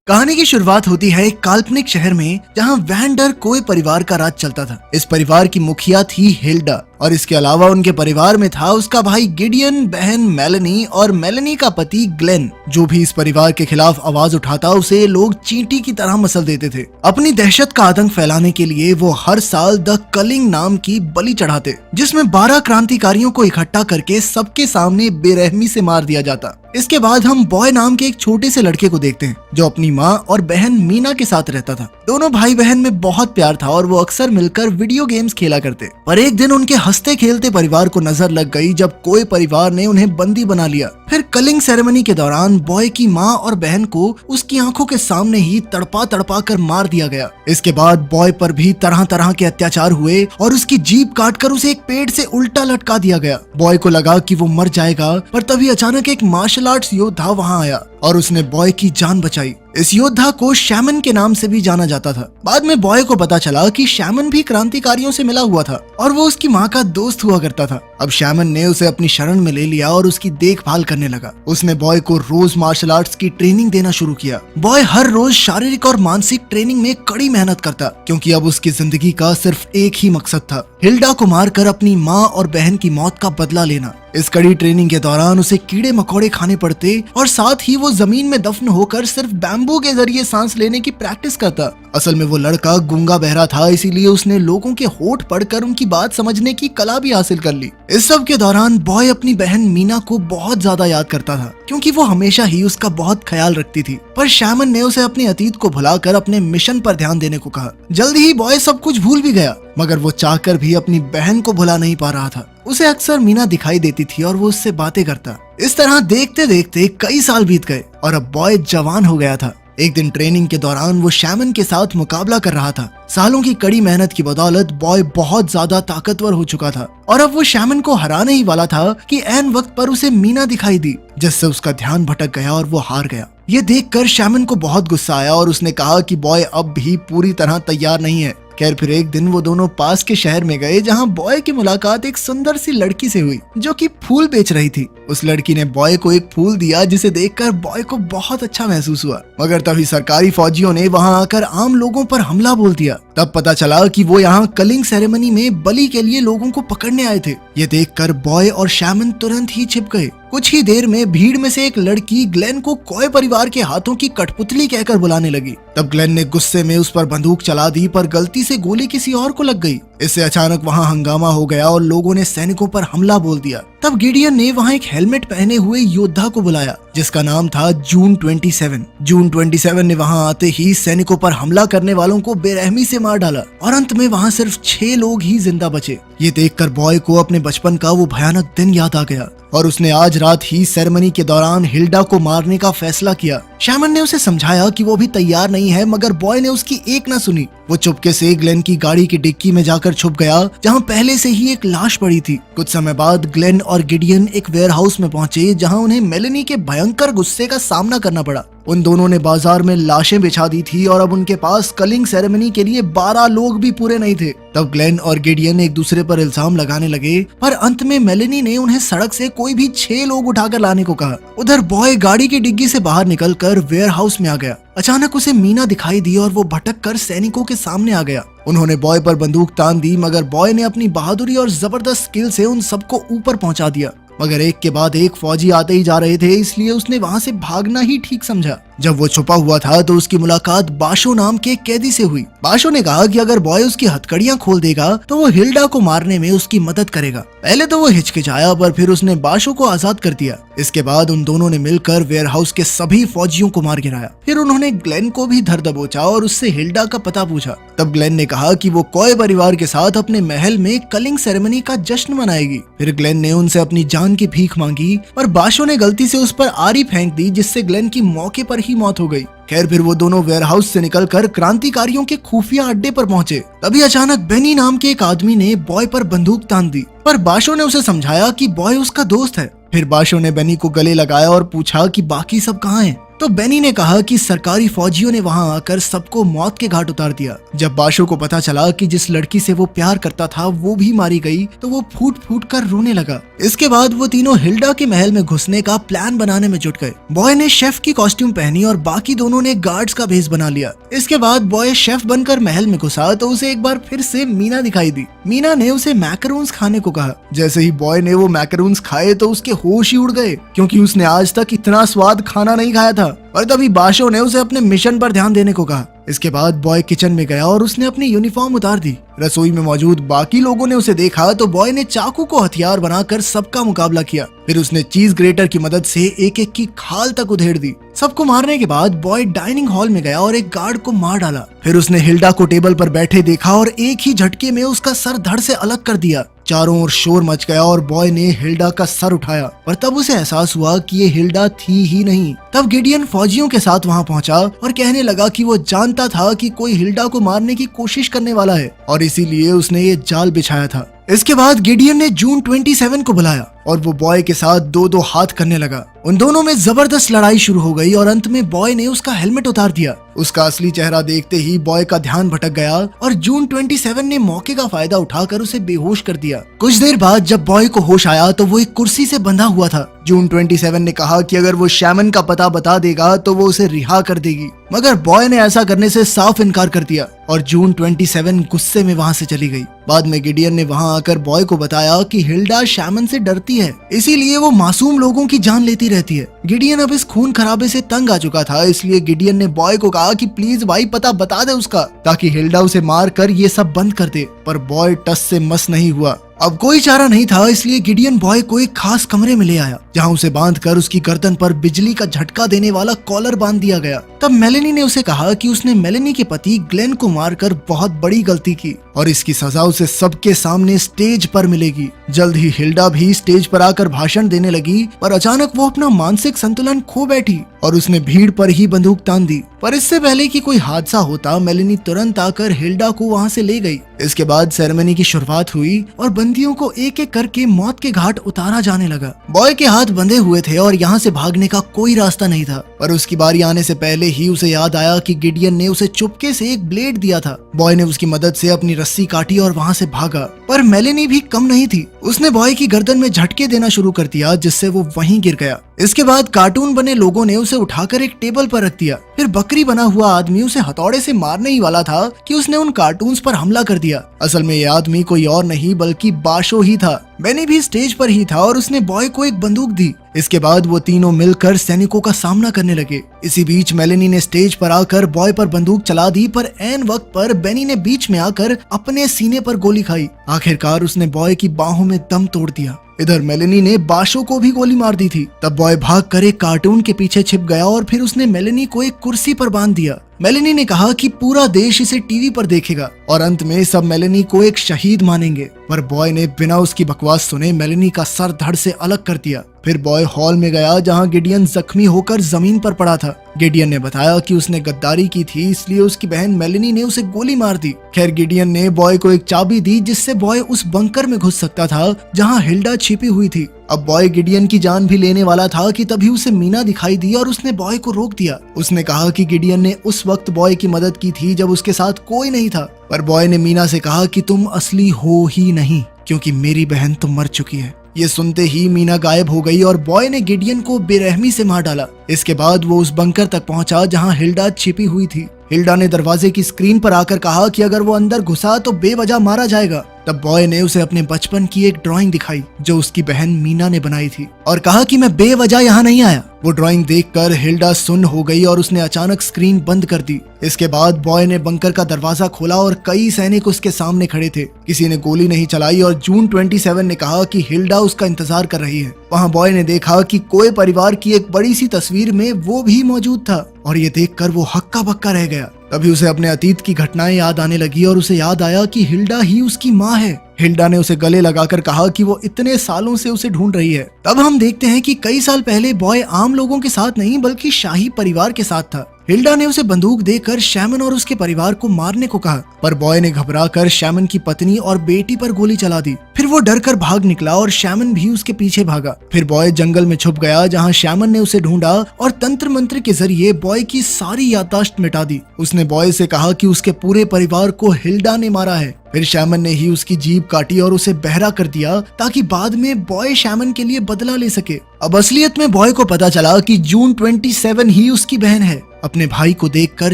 कहानी की शुरुआत होती है एक काल्पनिक शहर में जहां वैन डर कोय परिवार का राज चलता था। इस परिवार की मुखिया थी हिल्डा और इसके अलावा उनके परिवार में था उसका भाई गिडियन, बहन मेलेनी और मेलेनी का पति ग्लेन। जो भी इस परिवार के खिलाफ आवाज उठाता उसे लोग चींटी की तरह मसल देते थे। अपनी दहशत का आतंक फैलाने के लिए वो हर साल द कलिंग नाम की बलि चढ़ाते, जिसमें 12 क्रांतिकारियों को इकट्ठा करके सबके सामने बेरहमी से मार दिया जाता। इसके बाद हम बॉय नाम के एक छोटे से लड़के को देखते हैं जो अपनी माँ और बहन मीना के साथ रहता था। दोनों भाई बहन में बहुत प्यार था और वो अक्सर मिलकर वीडियो गेम्स खेला करते। पर एक दिन उनके हंसते खेलते परिवार को नजर लग गई जब कोई परिवार ने उन्हें बंदी बना लिया। फिर कलिंग सेरेमनी के दौरान बॉय की माँ और बहन को उसकी आंखों के सामने ही तड़पा तड़पा कर मार दिया गया। इसके बाद बॉय पर भी तरह तरह के अत्याचार हुए और उसकी जीभ काटकर उसे एक पेड़ से उल्टा लटका दिया गया। बॉय को लगा कि वो मर जाएगा, पर तभी अचानक एक मार्शल आर्ट्स योद्धा वहां आया और उसने बॉय की जान बचाई। इस योद्धा को शैमन के नाम से भी जाना जाता था। बाद में बॉय को पता चला कि शैमन भी क्रांतिकारियों से मिला हुआ था और वो उसकी माँ का दोस्त हुआ करता था। अब शैमन ने उसे अपनी शरण में ले लिया और उसकी देखभाल करने लगा। उसने बॉय को रोज मार्शल आर्ट्स की ट्रेनिंग देना शुरू किया। बॉय हर रोज शारीरिक और मानसिक ट्रेनिंग में कड़ी मेहनत करता, क्योंकि अब उसकी जिंदगी का सिर्फ एक ही मकसद था, हिल्डा को मारकर अपनी माँ और बहन की मौत का बदला लेना। इस कड़ी ट्रेनिंग के दौरान उसे कीड़े मकोड़े खाने पड़ते और साथ ही वो जमीन में दफन होकर सिर्फ बैम्बू के जरिए सांस लेने की प्रैक्टिस करता। असल में वो लड़का गूंगा बहरा था, इसीलिए उसने लोगों के होठ पढ़कर उनकी बात समझने की कला भी हासिल कर ली। इस सब के दौरान बॉय अपनी बहन मीना को बहुत ज्यादा याद करता था, क्योंकि वो हमेशा ही उसका बहुत ख्याल रखती थी। पर शैमन ने उसे अपने अतीत को भुलाकर अपने मिशन पर ध्यान देने को कहा। जल्दी ही बॉय सब कुछ भूल भी गया, मगर वो चाहकर भी अपनी बहन को भुला नहीं पा रहा था। उसे अक्सर मीना दिखाई देती थी और वो उससे बातें करता। इस तरह देखते देखते कई साल बीत गए और अब बॉय जवान हो गया था। एक दिन ट्रेनिंग के दौरान वो शैमन के साथ मुकाबला कर रहा था। सालों की कड़ी मेहनत की बदौलत बॉय बहुत ज्यादा ताकतवर हो चुका था और अब वो शैमन को हराने ही वाला था कि ऐन वक्त पर उसे मीना दिखाई दी, जिससे उसका ध्यान भटक गया और वो हार गया। ये देखकर शैमन को बहुत गुस्सा आया और उसने कहा कि बॉय अब भी पूरी तरह तैयार नहीं है। खैर, फिर एक दिन वो दोनों पास के शहर में गए, जहां बॉय की मुलाकात एक सुंदर सी लड़की से हुई जो कि फूल बेच रही थी। उस लड़की ने बॉय को एक फूल दिया, जिसे देखकर बॉय को बहुत अच्छा महसूस हुआ। मगर तभी सरकारी फौजियों ने वहां आकर आम लोगों पर हमला बोल दिया। तब पता चला कि वो यहाँ कलिंग सेरेमनी में बलि के लिए लोगों को पकड़ने आए थे। ये देखकर बॉय और शैमन तुरंत ही छिप गए। कुछ ही देर में भीड़ में से एक लड़की ग्लेन को कोय परिवार के हाथों की कठपुतली कहकर बुलाने लगी। तब ग्लेन ने गुस्से में उस पर बंदूक चला दी, पर गलती से गोली किसी और को लग गई। इससे अचानक वहां हंगामा हो गया और लोगों ने सैनिकों पर हमला बोल दिया। तब गिडियन ने वहां एक हेलमेट पहने हुए योद्धा को बुलाया, जिसका नाम था जून 27। जून 27 ने वहां आते ही सैनिकों पर हमला करने वालों को बेरहमी से मार डाला और अंत में वहां सिर्फ 6 लोग ही जिंदा बचे। ये देखकर बॉय को अपने बचपन का वो भयानक दिन याद आ गया और उसने आज रात ही सेरेमनी के दौरान हिल्डा को मारने का फैसला किया। शैमन ने उसे समझाया कि वो भी तैयार नहीं है, मगर बॉय ने उसकी एक न सुनी। वो चुपके से ग्लेन की गाड़ी की डिक्की में जाकर छुप गया, जहां पहले से ही एक लाश पड़ी थी। कुछ समय बाद ग्लेन और गिडियन एक वेयरहाउस में पहुंचे, जहां उन्हें मेलेनी के भयंकर गुस्से का सामना करना पड़ा। उन दोनों ने बाजार में लाशें बिछा दी थी और अब उनके पास कलिंग सेरेमनी के लिए 12 लोग भी पूरे नहीं थे। तब ग्लेन और गिडियन एक दूसरे पर इल्जाम लगाने लगे, पर अंत में मेलेनी ने उन्हें सड़क से कोई भी 6 लोग उठाकर लाने को कहा। उधर बॉय गाड़ी की डिग्गी से बाहर निकलकर वेयरहाउस में आ गया। अचानक उसे मीना दिखाई दी और वो भटक कर सैनिकों के सामने आ गया। उन्होंने बॉय पर बंदूक तान दी, मगर बॉय ने अपनी बहादुरी और जबरदस्त स्किल से उन सबको ऊपर पहुंचा दिया। मगर एक के बाद एक फौजी आते ही जा रहे थे, इसलिए उसने वहां से भागना ही ठीक समझा। जब वो छुपा हुआ था तो उसकी मुलाकात बाशो नाम के कैदी से हुई। बाशो ने कहा कि अगर बॉय उसकी हथकड़ियां खोल देगा तो वो हिल्डा को मारने में उसकी मदद करेगा। पहले तो वो हिचकिचाया, पर फिर उसने बाशो को आजाद कर दिया। इसके बाद उन दोनों ने मिलकर वेयरहाउस के सभी फौजियों को मार गिराया। फिर उन्होंने ग्लेन को भी धर दबोचा और उससे हिल्डा का पता पूछा। तब ग्लेन ने कहा कि वो कोय परिवार के साथ अपने महल में कलिंग सेरेमनी का जश्न मनाएगी। फिर ग्लेन ने उनसे अपनी जान की भीख मांगी, पर बाशो ने गलती से उस पर आरी फेंक दी, जिससे ग्लेन की मौके पर ही मौत हो गई। खैर, फिर वो दोनों वेयरहाउस से निकलकर क्रांतिकारियों के खुफिया अड्डे पर पहुंचे। तभी अचानक बेनी नाम के एक आदमी ने बॉय पर बंदूक तान दी, पर बाशो ने उसे समझाया कि बॉय उसका दोस्त है। फिर बाशो ने बेनी को गले लगाया और पूछा कि बाकी सब कहाँ हैं। तो बेनी ने कहा कि सरकारी फौजियों ने वहां आकर सबको मौत के घाट उतार दिया। जब बाशो को पता चला कि जिस लड़की से वो प्यार करता था वो भी मारी गई तो वो फूट फूट कर रोने लगा। इसके बाद वो तीनों हिल्डा के महल में घुसने का प्लान बनाने में जुट गए। बॉय ने शेफ की कॉस्ट्यूम पहनी और बाकी दोनों ने गार्ड्स का भेष बना लिया। इसके बाद बॉय शेफ बनकर महल में घुसा तो उसे एक बार फिर से मीना दिखाई दी। मीना ने उसे मैकरून्स खाने को कहा। जैसे ही बॉय ने वो मैकरून्स खाए तो उसके होश ही उड़ गए, क्योंकि उसने आज तक इतना स्वाद खाना नहीं खाया था। और तभी बाशो ने उसे अपने मिशन पर ध्यान देने को कहा। इसके बाद बॉय किचन में गया और उसने अपनी यूनिफॉर्म उतार दी। रसोई में मौजूद बाकी लोगों ने उसे देखा तो बॉय ने चाकू को हथियार बनाकर सबका मुकाबला किया। फिर उसने चीज ग्रेटर की मदद से एक एक की खाल तक उधेड़ दी। सबको मारने के बाद बॉय डाइनिंग हॉल में गया और एक गार्ड को मार डाला। फिर उसने हिल्डा को टेबल पर बैठे देखा और एक ही झटके में उसका सर धड़ से अलग कर दिया। चारों ओर शोर मच गया और बॉय ने हिल्डा का सर उठाया, पर तब उसे एहसास हुआ कि ये हिल्डा थी ही नहीं। तब गिडियन फौजियों के साथ वहां पहुंचा और कहने लगा कि वो जानता था कि कोई हिल्डा को मारने की कोशिश करने वाला है और इसीलिए उसने ये जाल बिछाया था। इसके बाद गिडियन ने जून 27 को बुलाया और वो बॉय के साथ दो दो हाथ करने लगा। उन दोनों में जबरदस्त लड़ाई शुरू हो गई और अंत में बॉय ने उसका हेलमेट उतार दिया। उसका असली चेहरा देखते ही बॉय का ध्यान भटक गया और जून 27 ने मौके का फायदा उठाकर उसे बेहोश कर दिया। कुछ देर बाद जब बॉय को होश आया तो वो एक कुर्सी से बंधा हुआ था। जून 27 ने कहा कि अगर वो शैमन का पता बता देगा तो वो उसे रिहा कर देगी, मगर बॉय ने ऐसा करने से साफ इनकार कर दिया और जून 27 गुस्से में वहां से चली गई। बाद में गिडियन ने वहां आकर बॉय को बताया कि हिल्डा शैमन से डरती है, इसीलिए वो मासूम लोगों की जान लेती रहती है। गिडियन अब इस खून खराबे से तंग आ चुका था, इसलिए गिडियन ने बॉय को कहा कि प्लीज भाई पता बता दे उसका, ताकि हिल्डा उसे मार कर ये सब बंद कर दे। पर बॉय टस से मस नहीं हुआ। अब कोई चारा नहीं था, इसलिए गिडियन बॉय को एक खास कमरे में ले आया, जहां उसे बांधकर उसकी गर्दन पर बिजली का झटका देने वाला कॉलर बांध दिया गया। तब मेलेनी ने उसे कहा कि उसने मेलेनी के पति ग्लेन को मारकर बहुत बड़ी गलती की और इसकी सजा उसे सबके सामने स्टेज पर मिलेगी। जल्द ही हिल्डा भी स्टेज पर आकर भाषण देने लगी, पर अचानक वो अपना मानसिक संतुलन खो बैठी और उसने भीड़ पर ही बंदूक तान दी। पर इससे पहले कि कोई हादसा होता, मेलेनी तुरंत आकर हिल्डा को वहां से ले गई। इसके बाद सेरेमनी की शुरुआत हुई और बंदियों को एक एक करके मौत के घाट उतारा जाने लगा। बॉय के हाथ बंधे हुए थे और यहाँ से भागने का कोई रास्ता नहीं था, पर उसकी बारी आने से पहले ही उसे याद आया कि गिडियन ने उसे चुपके से एक ब्लेड दिया था। बॉय ने उसकी मदद से अपनी रस्सी काटी और वहाँ से भागा, पर मेलेनी भी कम नहीं थी। उसने बॉय की गर्दन में झटके देना शुरू कर दिया, जिससे वो वहीं गिर गया। इसके बाद कार्टून बने लोगों ने उसे उठाकर एक टेबल पर रख दिया। फिर बकरी बना हुआ आदमी उसे हथौड़े से मारने ही वाला था कि उसने उन कार्टून्स पर हमला कर दिया। असल में ये आदमी कोई और नहीं बल्कि बाशो ही था। बेनी भी स्टेज पर ही था और उसने बॉय को एक बंदूक दी। इसके बाद वो तीनों मिलकर सैनिकों का सामना करने लगे। इसी बीच मेलेनी ने स्टेज पर आकर बॉय पर बंदूक चला दी, पर ऐन वक्त पर बेनी ने बीच में आकर अपने सीने पर गोली खाई। आखिरकार उसने बॉय की बाहों में दम तोड़ दिया। इधर मेलेनी ने बाशो को भी गोली मार दी थी। तब बॉय भागकर एक कार्टून के पीछे छिप गया और फिर उसने मेलेनी को एक कुर्सी पर बांध दिया। मेलेनी ने कहा कि पूरा देश इसे टीवी पर देखेगा और अंत में सब मेलेनी को एक शहीद मानेंगे, पर बॉय ने बिना उसकी बकवास सुने मेलेनी का सर धड़ से अलग कर दिया। फिर बॉय हॉल में गया जहां गिडियन जख्मी होकर जमीन पर पड़ा था। गिडियन ने बताया कि उसने गद्दारी की थी, इसलिए उसकी बहन मेलेनी ने उसे गोली मार दी। खैर गिडियन ने बॉय को एक चाबी दी, जिससे बॉय उस बंकर में घुस सकता था जहां हिल्डा छिपी हुई थी। अब बॉय गिडियन की जान भी लेने वाला था कि तभी उसे मीना दिखाई दी और उसने बॉय को रोक दिया। उसने कहा कि गिडियन ने उस वक्त बॉय की मदद की थी जब उसके साथ कोई नहीं था, पर बॉय ने मीना से कहा कि तुम असली हो ही नहीं, क्योंकि मेरी बहन तो मर चुकी है। ये सुनते ही मीना गायब हो गई और बॉय ने गिडियन को बेरहमी से मार डाला। इसके बाद वो उस बंकर तक पहुंचा जहां हिल्डा छिपी हुई थी। हिल्डा ने दरवाजे की स्क्रीन पर आकर कहा कि अगर वो अंदर घुसा तो बेवजह मारा जाएगा। तब बॉय ने उसे अपने बचपन की एक ड्राइंग दिखाई जो उसकी बहन मीना ने बनाई थी और कहा कि मैं बेवजह यहाँ नहीं आया। वो ड्राइंग देखकर हिल्डा सुन्न हो गई और उसने अचानक स्क्रीन बंद कर दी। इसके बाद बॉय ने बंकर का दरवाजा खोला और कई सैनिक उसके सामने खड़े थे। किसी ने गोली नहीं चलाई और जून 27 ने कहा कि हिल्डा उसका इंतजार कर रही है। वहाँ बॉय ने देखा कि कोई परिवार की एक बड़ी सी तस्वीर में वो भी मौजूद था और ये देखकर वो हक्का बक्का रह गया। तभी उसे अपने अतीत की घटनाएं याद आने लगी और उसे याद आया कि हिल्डा ही उसकी माँ है। हिल्डा ने उसे गले लगाकर कहा कि वो इतने सालों से उसे ढूंढ रही है। तब हम देखते हैं कि कई साल पहले बॉय आम लोगों के साथ नहीं बल्कि शाही परिवार के साथ था। हिल्डा ने उसे बंदूक देकर शैमन और उसके परिवार को मारने को कहा, पर बॉय ने घबराकर शैमन की पत्नी और बेटी पर गोली चला दी। फिर वो डर कर भाग निकला और शैमन भी उसके पीछे भागा। फिर बॉय जंगल में छुप गया, जहाँ शैमन ने उसे ढूंढा और तंत्र मंत्र के जरिए बॉय की सारी याददाश्त मिटा दी। उसने बॉय से कहा कि उसके पूरे परिवार को हिल्डा ने मारा है। फिर शैमन ने ही उसकी जीभ काटी और उसे बहरा कर दिया ताकि बाद में बॉय शैमन के लिए बदला ले सके। अब असलियत में बॉय को पता चला कि जून 27 ही उसकी बहन है। अपने भाई को देखकर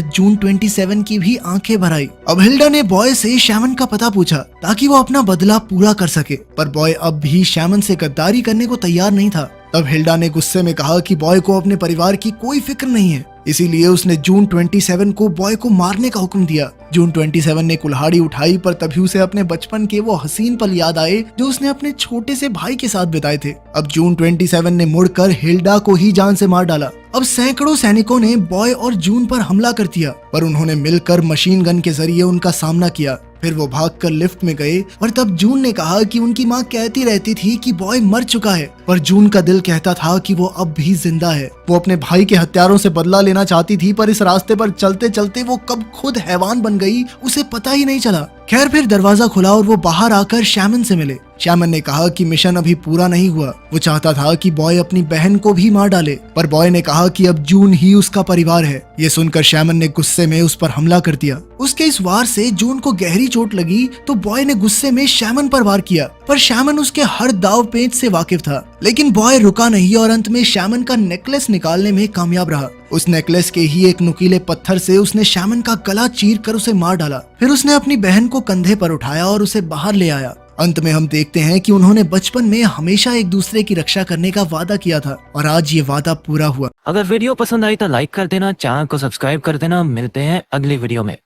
जून 27 की भी आंखें भर आई। अब हिल्डा ने बॉय से शैमन का पता पूछा ताकि वो अपना बदला पूरा कर सके, पर बॉय अब भी शैमन से गद्दारी करने को तैयार नहीं था। तब हिल्डा ने गुस्से में कहा कि बॉय को अपने परिवार की कोई फिक्र नहीं है, इसीलिए उसने जून 27 को बॉय को मारने का हुक्म दिया। जून 27 ने कुल्हाड़ी उठाई, पर तभी उसे अपने बचपन के वो हसीन पल याद आए जो उसने अपने छोटे से भाई के साथ बिताए थे। अब जून 27 ने मुड़कर हिल्डा को ही जान से मार डाला। अब सैकड़ों सैनिकों ने बॉय और जून पर हमला कर दिया, पर उन्होंने मिलकर मशीन गन के जरिए उनका सामना किया। फिर वो भागकर लिफ्ट में गए और तब जून ने कहा कि उनकी माँ कहती रहती थी कि बॉय मर चुका है, पर जून का दिल कहता था कि वो अब भी जिंदा है। वो अपने भाई के हत्यारों से बदला लेना चाहती थी, पर इस रास्ते पर चलते चलते वो कब खुद हैवान बन गई उसे पता ही नहीं चला। खैर, फिर दरवाजा खुला और वो बाहर आकर शैमन से मिले। शैमन ने कहा कि मिशन अभी पूरा नहीं हुआ। वो चाहता था कि बॉय अपनी बहन को भी मार डाले, पर बॉय ने कहा कि अब जून ही उसका परिवार है। ये सुनकर शैमन ने गुस्से में उस पर हमला कर दिया। उसके इस वार से जून को गहरी चोट लगी तो बॉय ने गुस्से में शैमन पर वार किया, पर शैमन उसके हर दाव पेच से वाकिफ था। लेकिन बॉय रुका नहीं और अंत में शैमन का नेकलेस निकालने में कामयाब रहा। उस नेकलेस के ही एक नुकीले पत्थर से उसने शैमन का गला चीर कर उसे मार डाला। फिर उसने अपनी बहन को कंधे पर उठाया और उसे बाहर ले आया। अंत में हम देखते हैं कि उन्होंने बचपन में हमेशा एक दूसरे की रक्षा करने का वादा किया था और आज ये वादा पूरा हुआ। अगर वीडियो पसंद आई तो लाइक कर देना, चैनल को सब्सक्राइब कर देना। मिलते हैं अगली वीडियो में।